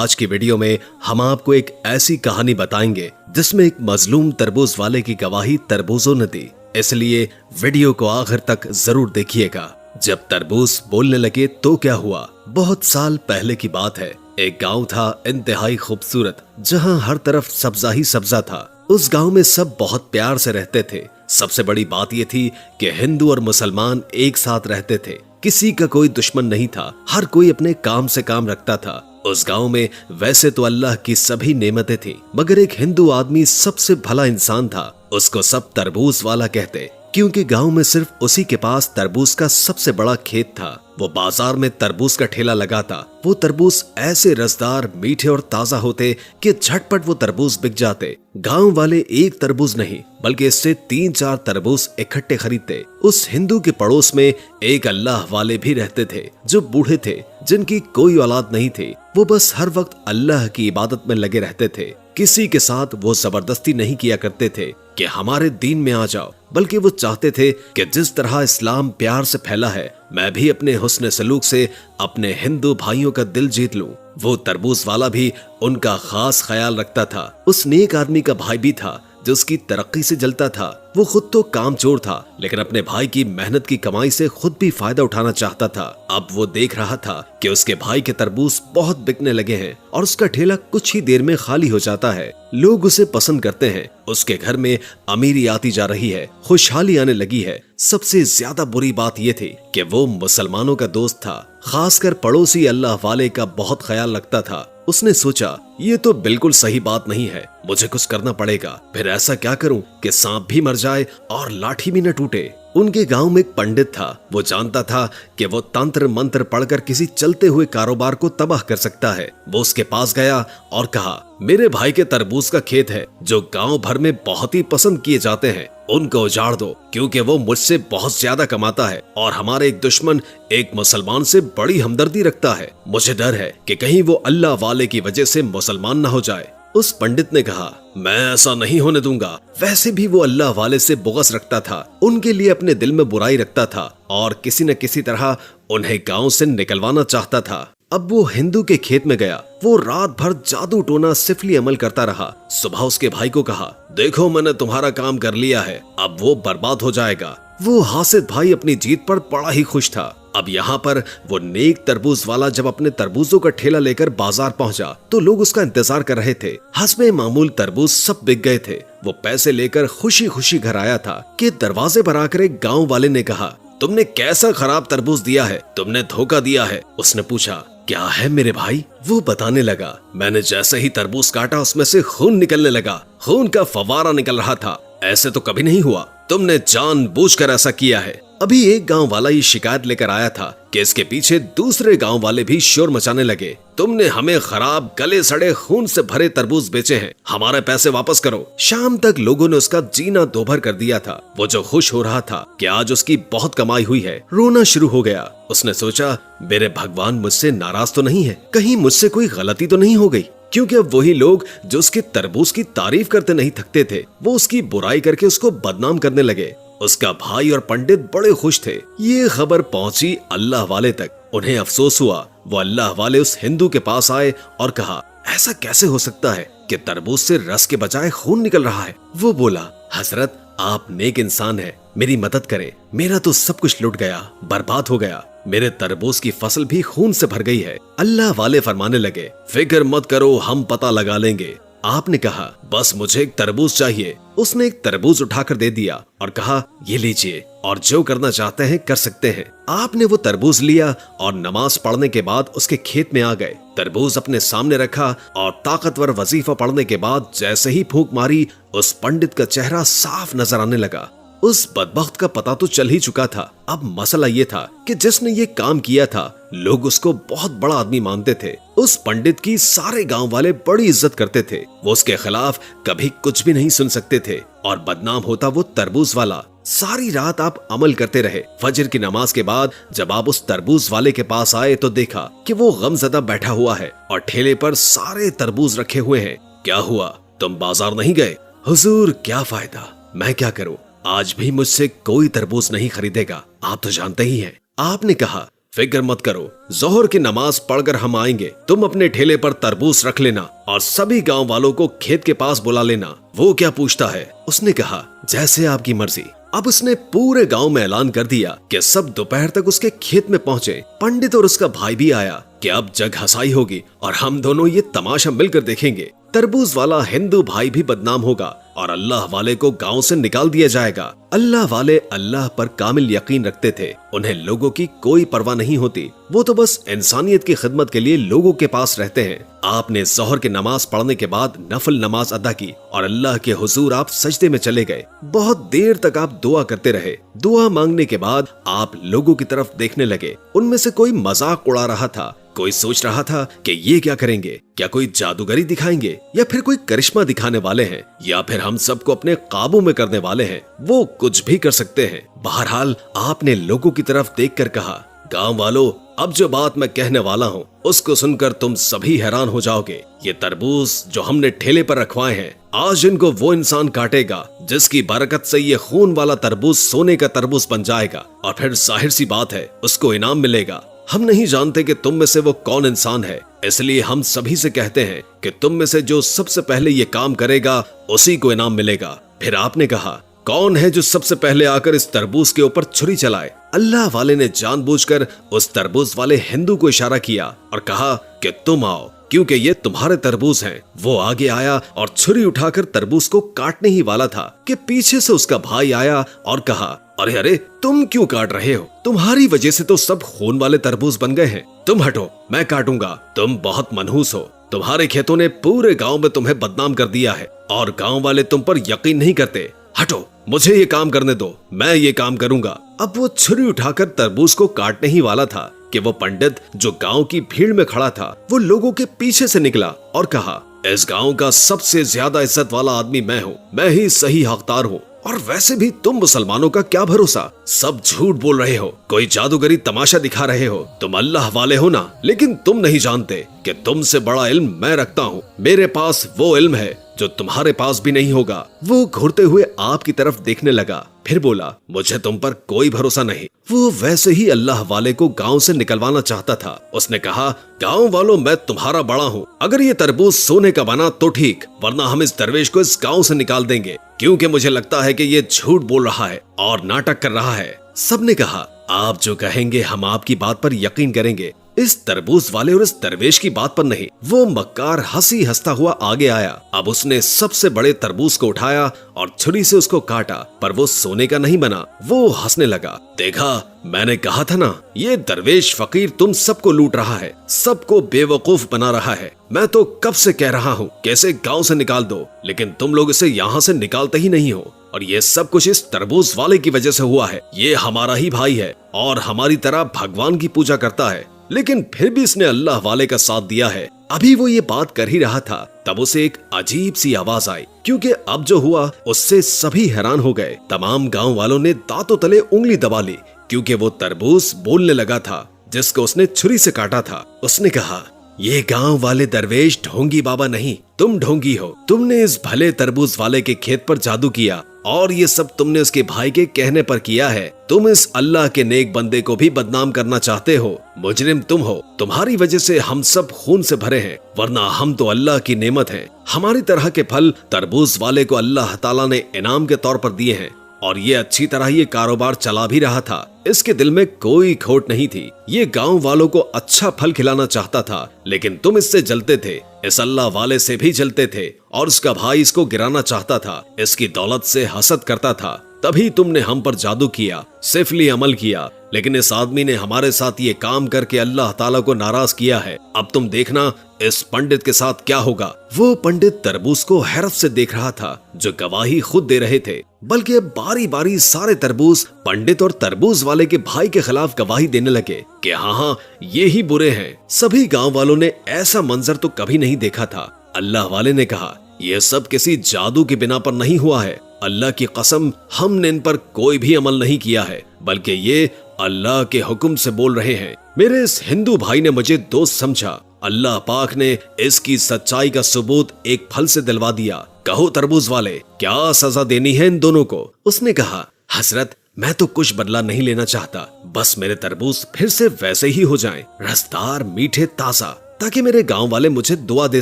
آج کی ویڈیو میں ہم آپ کو ایک ایسی کہانی بتائیں گے جس میں ایک مظلوم تربوز والے کی گواہی تربوزوں نے دی، اس لیے ویڈیو کو آخر تک ضرور دیکھیے گا۔ جب تربوز بولنے لگے تو کیا ہوا؟ بہت سال پہلے کی بات ہے۔ ایک گاؤں تھا انتہائی خوبصورت، جہاں ہر طرف سبزہ ہی سبزہ تھا۔ اس گاؤں میں سب بہت پیار سے رہتے تھے۔ سب سے بڑی بات یہ تھی کہ ہندو اور مسلمان ایک ساتھ رہتے تھے، کسی کا کوئی دشمن نہیں تھا، ہر کوئی اپنے کام سے کام رکھتا تھا۔ اس گاؤں میں ویسے تو اللہ کی سبھی نعمتیں تھیں، مگر ایک ہندو آدمی سب سے بھلا انسان تھا۔ اس کو سب تربوز والا کہتے، کیونکہ گاؤں میں صرف اسی کے پاس تربوز کا سب سے بڑا کھیت تھا۔ وہ بازار میں تربوز کا ٹھیلا لگاتا۔ وہ تربوز ایسے رسدار، میٹھے اور تازہ ہوتے کہ جھٹ پٹ وہ تربوز بک جاتے۔ گاؤں والے ایک تربوز نہیں بلکہ اس سے 3-4 تربوز اکٹھے خریدتے۔ اس ہندو کے پڑوس میں ایک اللہ والے بھی رہتے تھے جو بوڑھے تھے، جن کی کوئی اولاد نہیں تھی۔ وہ بس ہر وقت اللہ کی عبادت میں لگے رہتے تھے۔ کسی کے ساتھ وہ زبردستی نہیں کیا کرتے تھے کہ ہمارے دین میں آ جاؤ، بلکہ وہ چاہتے تھے کہ جس طرح اسلام پیار سے پھیلا ہے، میں بھی اپنے حسن سلوک سے اپنے ہندو بھائیوں کا دل جیت لوں۔ وہ تربوز والا بھی ان کا خاص خیال رکھتا تھا۔ اس نیک آدمی کا بھائی بھی تھا جو اس کی ترقی سے جلتا تھا۔ وہ خود تو کام چور تھا، لیکن اپنے بھائی کی محنت کی کمائی سے خود بھی فائدہ اٹھانا چاہتا تھا۔ اب وہ دیکھ رہا تھا کہ اس کے بھائی کے تربوز بہت بکنے لگے ہیں اور اس کا ٹھیلا کچھ ہی دیر میں خالی ہو جاتا ہے۔ لوگ اسے پسند کرتے ہیں، اس کے گھر میں امیری آتی جا رہی ہے، خوشحالی آنے لگی ہے۔ سب سے زیادہ بری بات یہ تھی کہ وہ مسلمانوں کا دوست تھا، خاص کر پڑوسی اللہ والے کا بہت خیال رکھتا تھا۔ اس نے سوچا، یہ تو بالکل صحیح بات نہیں ہے، مجھے کچھ کرنا پڑے گا۔ پھر ایسا کیا کروں کہ سانپ بھی مر جائے اور لاٹھی بھی نہ ٹوٹے۔ ان کے گاؤں میں ایک پنڈت تھا۔ وہ جانتا تھا کہ وہ تنتر منتر پڑھ کر کسی چلتے ہوئے کاروبار کو تباہ کر سکتا ہے۔ وہ اس کے پاس گیا اور کہا، میرے بھائی کے تربوز کا کھیت ہے جو گاؤں بھر میں بہت ہی پسند کیے جاتے ہیں، ان کو اجاڑ دو، کیونکہ وہ مجھ سے بہت زیادہ کماتا ہے اور ہمارے ایک دشمن ایک مسلمان سے بڑی ہمدردی رکھتا ہے۔ مجھے ڈر ہے کہ کہیں وہ اللہ والے کی وجہ سے مسلمان نہ ہو جائے۔ اس پنڈت نے کہا، میں ایسا نہیں ہونے دوں گا۔ ویسے بھی وہ اللہ والے سے بغض رکھتا تھا، ان کے لیے اپنے دل میں برائی رکھتا تھا اور کسی نہ کسی طرح انہیں گاؤں سے نکلوانا چاہتا تھا۔ اب وہ ہندو کے کھیت میں گیا۔ وہ رات بھر جادو ٹونا سفلی عمل کرتا رہا۔ صبح اس کے بھائی کو کہا، دیکھو میں نے تمہارا کام کر لیا ہے، اب وہ برباد ہو جائے گا۔ وہ حاسد بھائی اپنی جیت پر بڑا ہی خوش تھا۔ اب یہاں پر وہ نیک تربوز والا جب اپنے تربوزوں کا ٹھیلا لے کر بازار پہنچا تو لوگ اس کا انتظار کر رہے تھے۔ حسب معمول تربوز سب بک گئے تھے۔ وہ پیسے لے کر خوشی خوشی گھر آیا تھا کہ دروازے پر آ کر ایک گاؤں والے نے کہا، تم نے کیسا خراب تربوز دیا ہے، تم نے دھوکہ دیا ہے۔ اس نے پوچھا، کیا ہے میرے بھائی؟ وہ بتانے لگا، میں نے جیسے ہی تربوز کاٹا اس میں سے خون نکلنے لگا، خون کا فوارہ نکل رہا تھا، ایسے تو کبھی نہیں ہوا، تم نے جان بوجھ کر ایسا کیا ہے۔ ابھی ایک گاؤں والا یہ شکایت لے کر آیا تھا کہ اس کے پیچھے دوسرے گاؤں والے بھی شور مچانے لگے، تم نے ہمیں خراب گلے سڑے خون سے بھرے تربوز بیچے ہیں، ہمارے پیسے واپس کرو۔ شام تک لوگوں نے اس کا جینا دوبھر کر دیا تھا۔ وہ جو خوش ہو رہا تھا کہ آج اس کی بہت کمائی ہوئی ہے، رونا شروع ہو گیا۔ اس نے سوچا، میرے بھگوان مجھ سے ناراض تو نہیں ہے، کہیں مجھ سے کوئی غلطی تو نہیں ہو گئی، کیونکہ اب وہی لوگ جو اس کے تربوز کی تعریف کرتے نہیں تھکتے تھے، وہ اس کی برائی کر کے اس کو بدنام کرنے لگے۔ اس کا بھائی اور پنڈت بڑے خوش تھے۔ یہ خبر پہنچی اللہ والے تک۔ انہیں افسوس ہوا۔ وہ اللہ والے اس ہندو کے پاس آئے اور کہا، ایسا کیسے ہو سکتا ہے کہ تربوز سے رس کے بجائے خون نکل رہا ہے؟ وہ بولا، حضرت آپ نیک انسان ہیں، میری مدد کریں، میرا تو سب کچھ لٹ گیا، برباد ہو گیا، میرے تربوز کی فصل بھی خون سے بھر گئی ہے۔ اللہ والے فرمانے لگے، فکر مت کرو، ہم پتہ لگا لیں گے۔ آپ نے کہا، بس مجھے ایک تربوز چاہیے۔ اس نے ایک تربوز اٹھا کر دے دیا اور کہا، یہ لیجئے اور جو کرنا چاہتے ہیں کر سکتے ہیں۔ آپ نے وہ تربوز لیا اور نماز پڑھنے کے بعد اس کے کھیت میں آ گئے۔ تربوز اپنے سامنے رکھا اور طاقتور وظیفہ پڑھنے کے بعد جیسے ہی پھونک ماری، اس پنڈت کا چہرہ صاف نظر آنے لگا۔ اس بدبخت کا پتہ تو چل ہی چکا تھا۔ اب مسئلہ یہ تھا کہ جس نے یہ کام کیا تھا، لوگ اس کو بہت بڑا آدمی مانتے تھے۔ اس پنڈت کی سارے گاؤں والے بڑی عزت کرتے تھے۔ وہ اس کے خلاف کبھی کچھ بھی نہیں سن سکتے تھے اور بدنام ہوتا وہ تربوز والا۔ ساری رات آپ عمل کرتے رہے۔ فجر کی نماز کے بعد جب آپ اس تربوز والے کے پاس آئے تو دیکھا کہ وہ غم زدہ بیٹھا ہوا ہے اور ٹھیلے پر سارے تربوز رکھے ہوئے ہیں۔ کیا ہوا؟ تم بازار نہیں گئے؟ حضور کیا فائدہ، میں کیا کروں، آج بھی مجھ سے کوئی تربوز نہیں خریدے گا، آپ تو جانتے ہی ہیں۔ آپ نے کہا، फिक्र मत करो, जोहर की नमाज पढ़कर हम आएंगे, तुम अपने ठेले पर तरबूज रख लेना और सभी गांव वालों को खेत के पास बुला लेना। वो क्या पूछता है? उसने कहा, जैसे आपकी मर्जी। अब उसने पूरे गांव में ऐलान कर दिया कि सब दोपहर तक उसके खेत में पहुंचे। पंडित और उसका भाई भी आया कि अब जग हंसाई होगी और हम दोनों ये तमाशा मिलकर देखेंगे। तरबूज वाला हिंदू भाई भी बदनाम होगा और अल्लाह वाले को गांव से निकाल दिया जाएगा। अल्लाह वाले अल्लाह पर कामिल यकीन रखते थे, उन्हें लोगों की कोई परवाह नहीं होती, वो तो बस इंसानियत की खिदमत के लिए लोगों के पास रहते हैं। आपने जोहर की नमाज पढ़ने के बाद नफल नमाज अदा की और अल्लाह के हुजूर आप सजदे में चले गए। बहुत देर तक आप दुआ करते रहे। दुआ मांगने के बाद आप लोगों की तरफ देखने लगे। उनमें से कोई मजाक उड़ा रहा था, कोई सोच रहा था कि ये क्या करेंगे, क्या कोई जादूगरी दिखाएंगे या फिर कोई करिश्मा दिखाने वाले हैं या फिर हम सबको अपने काबू में करने वाले हैं। वो कुछ भी कर सकते हैं। बहरहाल आपने लोगों की तरफ देखकर कहा, गांव वालों, अब जो बात मैं कहने वाला हूँ उसको सुनकर तुम सभी हैरान हो जाओगे। ये तरबूज जो हमने ठेले पर रखवाए हैं, आज इनको वो इंसान काटेगा जिसकी बरकत से ये खून वाला तरबूज सोने का तरबूज बन जाएगा और फिर जाहिर सी बात है उसको इनाम मिलेगा। हम नहीं जानते कि तुम में से वो कौन इंसान है, इसलिए हम सभी से कहते हैं कि तुम में से जो सबसे पहले ये काम करेगा उसी को इनाम मिलेगा। फिर आपने कहा, कौन है जो सबसे पहले आकर इस तरबूज के ऊपर छुरी चलाए? अल्लाह वाले ने जानबूझकर उस तरबूज वाले हिंदू को इशारा किया और कहा कि तुम आओ, क्योंकि ये तुम्हारे तरबूज हैं। वो आगे आया और छुरी उठाकर तरबूज को काटने ही वाला था कि पीछे से उसका भाई आया और कहा, अरे अरे, तुम क्यों काट रहे हो? तुम्हारी वजह से तो सब खून वाले तरबूज बन गए हैं। तुम हटो, मैं काटूंगा। तुम बहुत मनहूस हो, तुम्हारे खेतों ने पूरे गांव में तुम्हें बदनाम कर दिया है और गांव वाले तुम पर यकीन नहीं करते। हटो, मुझे ये काम करने दो, मैं ये काम करूंगा। अब वो छुरी उठाकर तरबूज को काटने ही वाला था कि वो पंडित जो गांव की भीड़ में खड़ा था, वो लोगों के पीछे से निकला और कहा, इस गांव का सबसे ज्यादा इज्जत वाला आदमी मैं हूँ, मैं ही सही हकदार हूँ। और वैसे भी तुम मुसलमानों का क्या भरोसा, सब झूठ बोल रहे हो, कोई जादूगरी तमाशा दिखा रहे हो। तुम अल्लाह वाले हो ना, लेकिन तुम नहीं जानते कि तुमसे बड़ा इल्म मैं रखता हूँ। मेरे पास वो इल्म है जो तुम्हारे पास भी नहीं होगा। वो घूरते हुए आपकी तरफ देखने लगा, फिर बोला, मुझे तुम पर कोई भरोसा नहीं। वो वैसे ही अल्लाह वाले को गांव से निकलवाना चाहता था। उसने कहा, गांव वालों, मैं तुम्हारा बड़ा हूँ, अगर ये तरबूज सोने का बना तो ठीक, वरना हम इस दरवेश को इस गांव से निकाल देंगे, क्योंकि मुझे लगता है कि ये झूठ बोल रहा है और नाटक कर रहा है। सबने कहा, आप जो कहेंगे हम आपकी बात पर यकीन करेंगे, इस तरबूज वाले और इस दरवेश की बात पर नहीं। वो मक्कार हंसी हंसता हुआ आगे आया। अब उसने सबसे बड़े तरबूज को उठाया और छुरी से उसको काटा, पर वो सोने का नहीं बना। वो हंसने लगा, देखा, मैंने कहा था ना, ये दरवेश फकीर तुम सबको लूट रहा है, सबको बेवकूफ बना रहा है। मैं तो कब से कह रहा हूँ कैसे गांव से निकाल दो, लेकिन तुम लोग इसे यहाँ से निकालते ही नहीं हो। और ये सब कुछ इस तरबूज वाले की वजह से हुआ है। ये हमारा ही भाई है और हमारी तरह भगवान की पूजा करता है, लेकिन फिर भी इसने अल्लाह वाले का साथ दिया है। अभी वो ये बात कर ही रहा था, तब उसे एक अजीब सी आवाज आई, क्योंकि अब जो हुआ उससे सभी हैरान हो गए। तमाम गांव वालों ने दांतों तले उंगली दबा ली, क्योंकि वो तरबूज बोलने लगा था जिसको उसने छुरी से काटा था। उसने कहा, ये गांव वाले दरवेश ढोंगी बाबा नहीं, तुम ढोंगी हो। तुमने इस भले तरबूज वाले के खेत पर जादू किया और ये सब तुमने उसके भाई के कहने पर किया है। तुम इस अल्लाह के नेक बंदे को भी बदनाम करना चाहते हो। मुजरिम तुम हो, तुम्हारी वजह से हम सब खून से भरे हैं, वरना हम तो अल्लाह की नेमत हैं। हमारी तरह के फल तरबूज वाले को अल्लाह ताला ने इनाम के तौर पर दिए हैं और ये अच्छी तरह ये कारोबार चला भी रहा था। इसके दिल में कोई खोट नहीं थी। ये गांव वालों को अच्छा फल खिलाना चाहता था, लेकिन तुम इससे जलते थे, इस अल्लाह वाले से भी जलते थे और उसका भाई इसको गिराना चाहता था, इसकी दौलत से हसद करता था। तभी तुमने हम पर जादू किया, सिफली अमल किया, लेकिन इस आदमी ने हमारे साथ ये काम करके अल्लाह ताला को नाराज किया है। अब तुम देखना इस पंडित के साथ क्या होगा। वो पंडित तरबूज को हैरत से देख रहा था, जो गवाही खुद दे रहे थे, बल्कि अब बारी बारी सारे तरबूज पंडित और तरबूज वाले के भाई के खिलाफ गवाही देने लगे कि हाँ, ये ही बुरे हैं। सभी गांव वालों ने ऐसा मंजर तो कभी नहीं देखा था। अल्लाह वाले ने कहा, यह सब किसी जादू की बिना पर नहीं हुआ है। अल्लाह की कसम, हमने इन पर कोई भी अमल नहीं किया है, बल्कि ये अल्लाह के हुक्म से बोल रहे हैं। मेरे इस हिंदू भाई ने मुझे दोस्त समझा। अल्लाह पाक ने इसकी सच्चाई का सबूत एक फल से दिलवा दिया। कहो तरबूज वाले, क्या सजा देनी है इन दोनों को? उसने कहा, हजरत, मैं तो कुछ बदला नहीं लेना चाहता, बस मेरे तरबूज फिर से वैसे ही हो जाएं, रसदार, मीठे, ताजा, ताकि मेरे गांव वाले मुझे दुआ दे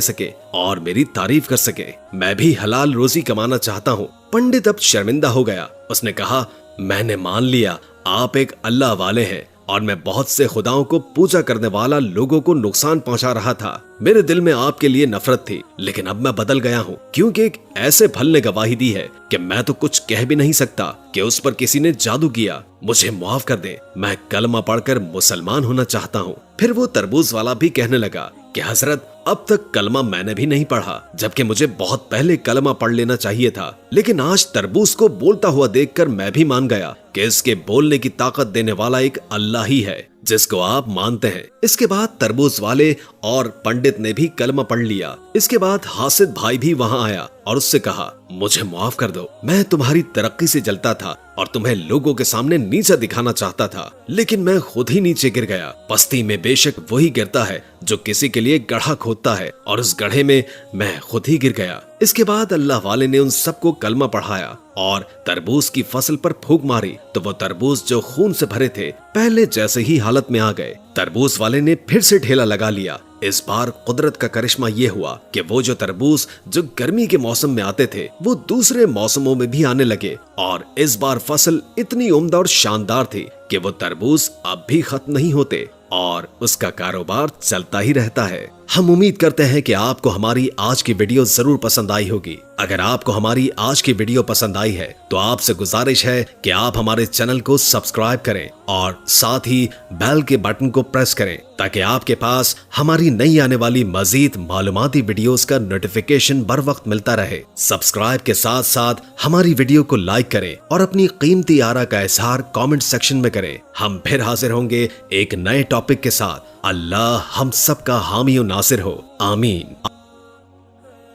सके और मेरी तारीफ कर सके। मैं भी हलाल रोजी कमाना चाहता हूँ। पंडित अब शर्मिंदा हो गया। उसने कहा, मैंने मान लिया आप एक अल्लाह वाले हैं और मैं बहुत से खुदाओं को पूजा करने वाला लोगों को नुकसान पहुंचा रहा था। मेरे दिल में आपके लिए नफरत थी, लेकिन अब मैं बदल गया हूँ, क्योंकि एक ऐसे फल ने गवाही दी है कि मैं तो कुछ कह भी नहीं सकता कि उस पर किसी ने जादू किया। मुझे माफ कर दे, मैं कलमा पढ़कर मुसलमान होना चाहता हूँ। फिर वो तरबूज वाला भी कहने लगा कि हजरत, अब तक कलमा मैंने भी नहीं पढ़ा, जबकि मुझे बहुत पहले कलमा पढ़ लेना चाहिए था, लेकिन आज तरबूज को बोलता हुआ देखकर मैं भी मान गया कि इसके बोलने की ताकत देने वाला एक अल्लाह ही है, जिसको आप मानते हैं। इसके बाद तरबूज वाले और पंडित ने भी कलमा पढ़ लिया। इसके बाद हासिद भाई भी वहां आया और उससे कहा, मुझे माफ कर दो, मैं तुम्हारी तरक्की से जलता था और तुम्हें लोगों के सामने नीचा दिखाना चाहता था, लेकिन मैं खुद ही नीचे गिर गया। पस्ती में बेशक वही गिरता है जो किसी के लिए गड्ढा खोदता है, और उस गड्ढे में मैं खुद ही गिर गया। इसके बाद अल्लाह वाले ने उन सबको कलमा पढ़ाया और तरबूज की फसल पर फूंक मारी, तो वो तरबूज जो खून से भरे थे पहले जैसे ही हालत में आ गए। तरबूज वाले ने फिर से ठेला लगा लिया। इस बार कुदरत का करिश्मा ये हुआ कि वो जो तरबूज जो गर्मी के मौसम में आते थे वो दूसरे मौसमों में भी आने लगे, और इस बार फसल इतनी उम्दा और शानदार थी कि वो तरबूज अब भी खत्म नहीं होते और उसका कारोबार चलता ही रहता है। हम उम्मीद करते हैं कि आपको हमारी आज की वीडियो जरूर पसंद आई होगी। अगर आपको हमारी आज की वीडियो पसंद आई है तो आपसे गुजारिश है कि आप हमारे चैनल को सब्सक्राइब करें और साथ ही बेल के बटन को प्रेस करें, ताकि आपके पास हमारी नई आने वाली मजीद मालूमाती वीडियोस का नोटिफिकेशन बर वक्त मिलता रहे। सब्सक्राइब के साथ साथ हमारी वीडियो को लाइक करें और अपनी कीमती आरा का इजहार कमेंट सेक्शन में करें। हम फिर हाजिर होंगे एक नए टॉपिक के साथ। अल्लाह हम सब का हामी और नासिर हो। आमीन।